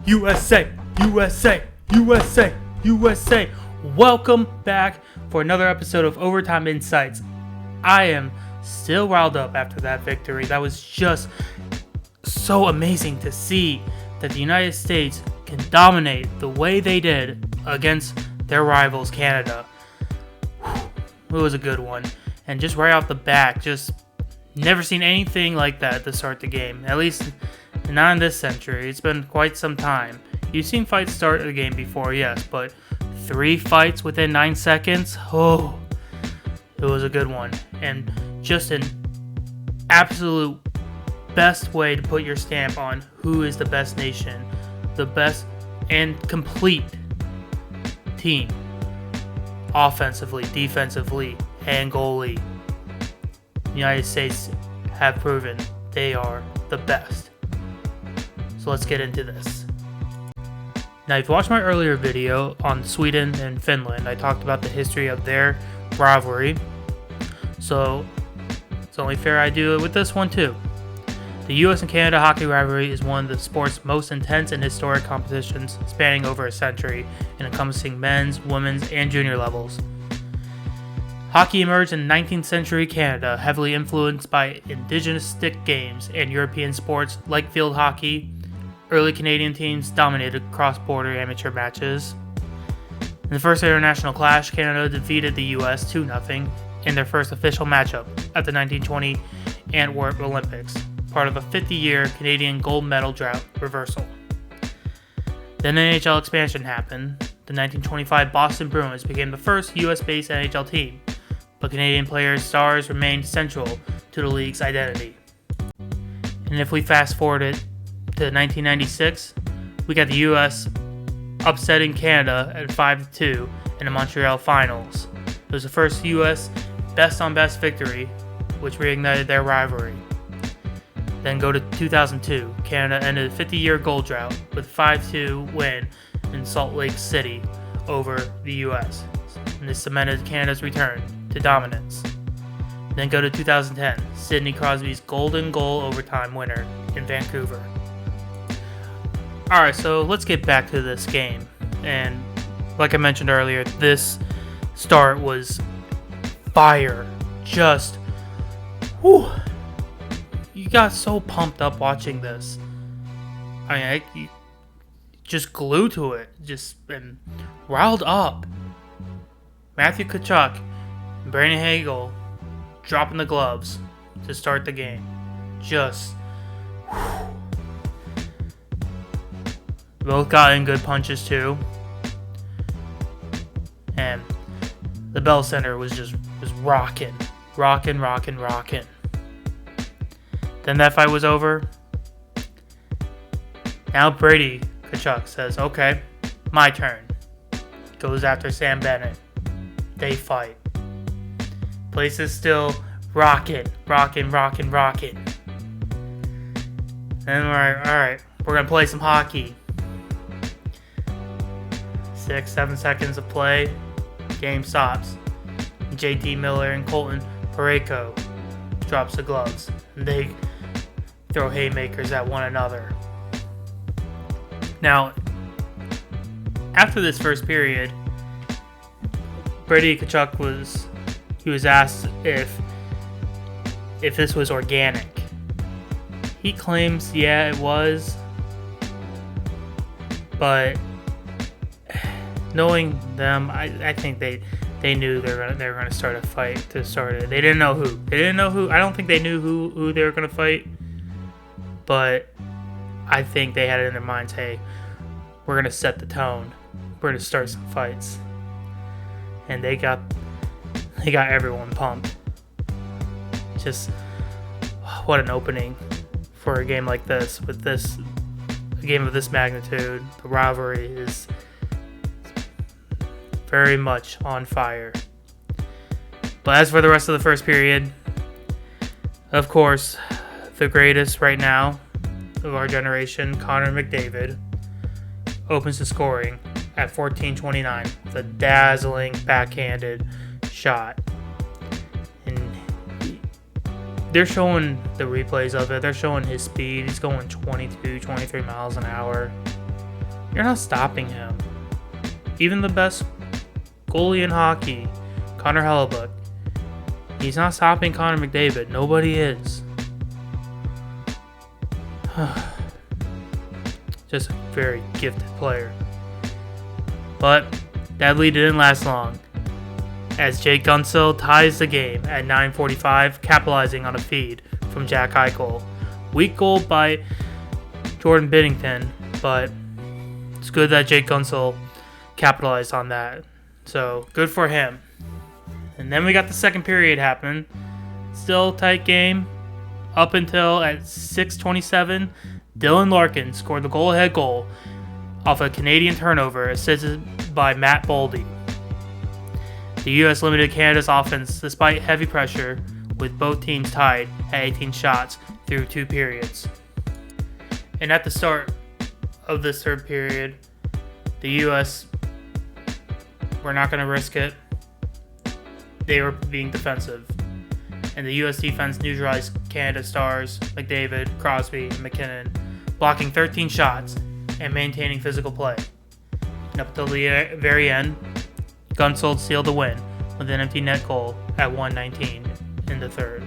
USA, USA, USA, USA. Welcome back for another episode of Overtime Insights. I am still riled up after that victory. That was just so amazing to see that the United States can dominate the way they did against their rivals, Canada. It was a good one. And just right off the bat, just never seen anything like that to start the game. At least not in this century. It's been quite some time. You've seen fights start the game before, yes, but 3 fights within 9 seconds? Oh, it was a good one. And just an absolute best way to put your stamp on who is the best nation, the best and complete team, offensively, defensively, and goalie. The United States have proven they are the best. So let's get into this. Now, if you watched my earlier video on Sweden and Finland, I talked about the history of their rivalry. So it's only fair I do it with this one too. The US and Canada hockey rivalry is one of the sport's most intense and historic competitions, spanning over a century and encompassing men's, women's, and junior levels. Hockey emerged in 19th century Canada, heavily influenced by indigenous stick games and European sports like field hockey. Early Canadian teams dominated cross-border amateur matches. In the first international clash, Canada defeated the US 2-0 in their first official matchup at the 1920 Antwerp Olympics, part of a 50-year Canadian gold medal drought reversal. Then NHL expansion happened. The 1925 Boston Bruins became the first US-based NHL team, but Canadian players' stars remained central to the league's identity. And if we fast forward to 1996, we got the US upsetting Canada at 5-2 in the Montreal Finals. It was the first US best-on-best victory, which reignited their rivalry. Then go to 2002, Canada ended a 50-year gold drought with a 5-2 win in Salt Lake City over the US, and this cemented Canada's return to dominance. Then go to 2010, Sidney Crosby's golden goal overtime winner in Vancouver. Alright, so let's get back to this game. And like I mentioned earlier, this start was fire. Just, whew, you got so pumped up watching this. I mean, you just glued to it, just been riled up. Matthew Tkachuk and Brandon Hagel dropping the gloves to start the game. Just, whew. Both got in good punches too. And the Bell Centre was rocking. Then that fight was over. Now Brady Tkachuk says, okay, my turn. Goes after Sam Bennett. They fight. Place is still rocking. And we're like, alright, we're going to play some hockey. 6-7 seconds of play, game stops. JT Miller and Colton Parayko drops the gloves, and they throw haymakers at one another. Now, after this first period, Brady Tkachuk was asked if this was organic. He claims, yeah, it was, but knowing them, I think they knew they were gonna start a fight to start it. They didn't know who. I don't think they knew who they were gonna fight, but I think they had it in their minds. Hey, we're gonna set the tone. We're gonna start some fights, and they got everyone pumped. Just what an opening for a game like this. With a game of this magnitude, the rivalry is very much on fire. But as for the rest of the first period, of course, the greatest right now of our generation, Connor McDavid, opens the scoring at 14:29 with a dazzling backhanded shot. And they're showing the replays of it. They're showing his speed. He's going 22, 23 miles an hour. You're not stopping him. Even the best goalie in hockey, Connor Hellebuyck, he's not stopping Connor McDavid. Nobody is. Just a very gifted player. But that lead didn't last long, as Jake Guentzel ties the game at 9:45, capitalizing on a feed from Jack Eichel. Weak goal by Jordan Binnington, but it's good that Jake Guentzel capitalized on that. So, good for him. And then we got the second period happening. Still tight game. Up until at 6:27, Dylan Larkin scored the goal-ahead goal off a Canadian turnover assisted by Matt Boldy. The U.S. limited Canada's offense despite heavy pressure, with both teams tied at 18 shots through 2 periods. And at the start of this third period, the U.S. were not going to risk it. They were being defensive. And the U.S. defense neutralized Canada stars McDavid, Crosby, and MacKinnon, blocking 13 shots and maintaining physical play. And up until the very end, Guentzel sealed the win with an empty net goal at 1:19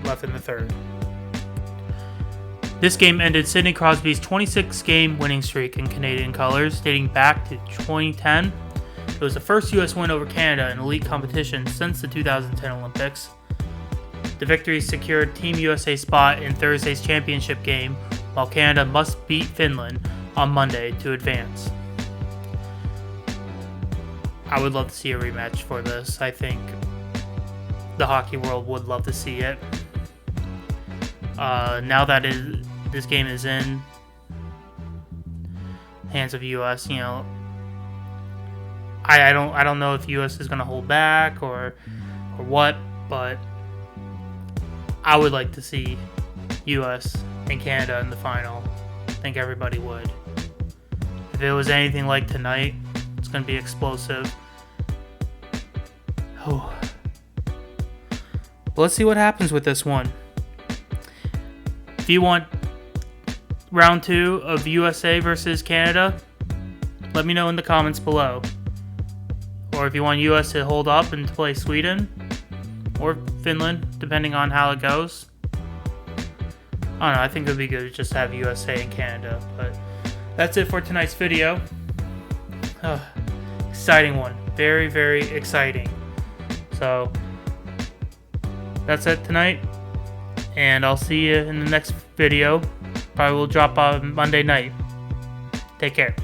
left in the third. This game ended Sidney Crosby's 26-game winning streak in Canadian colors, dating back to 2010. It was the first U.S. win over Canada in elite competition since the 2010 Olympics. The victory secured Team USA's spot in Thursday's championship game, while Canada must beat Finland on Monday to advance. I would love to see a rematch for this. I think the hockey world would love to see it. Now that this game is in hands of U.S., I don't know if U.S. is going to hold back or what, but I would like to see U.S. and Canada in the final. I think everybody would. If it was anything like tonight, it's going to be explosive. Oh. But let's see what happens with this one. If you want round 2 of USA versus Canada, let me know in the comments below. Or if you want US to hold up and play Sweden or Finland, depending on how it goes. I don't know, I think it would be good to just have USA and Canada. But that's it for tonight's video. Exciting one. Very, very exciting. So, that's it tonight. And I'll see you in the next video. Probably will drop on Monday night. Take care.